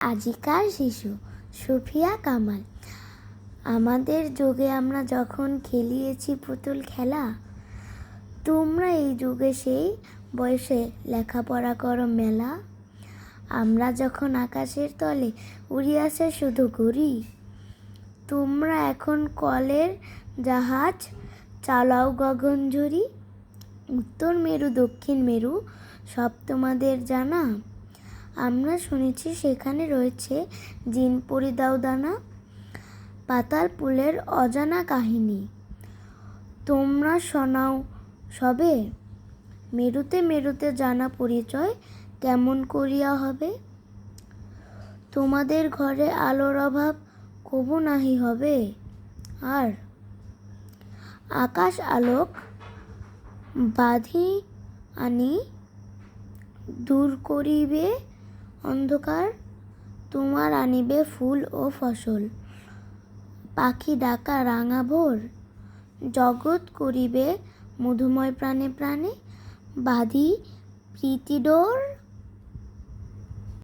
আজিকার শিশু সুফিয়া কামাল। আমাদের যুগে আমরা যখন খেলিয়েছি পুতুল খেলা, তোমরা এই যুগে সেই বয়সে লেখাপড়া করো মেলা। আমরা যখন আকাশের তলে উড়িয়াছে শুধু ঘুরি, তোমরা এখন কলের জাহাজ চালাও গগনঝুরি। উত্তর মেরু দক্ষিণ মেরু সব তোমাদের জানা, আমরা শুনেছি সেখানে রয়েছে জিন পরি দাও দানা। পাতাল পুলের অজানা কাহিনী তোমরা শোনাও সবে, মেরুতে মেরুতে জানা পরিচয় কেমন করিয়া হবে। তোমাদের ঘরে আলোর অভাব কবু নাহি হবে, আর আকাশ আলোক বাঁধি আনি দূর করিবে অন্ধকার। তোমার আনিবে ফুল ও ফসল, পাখি ডাকা রাঙা ভোর। জগৎ করিবে মধুময় প্রাণে প্রাণে, বাঁধি প্রীতি ডোর।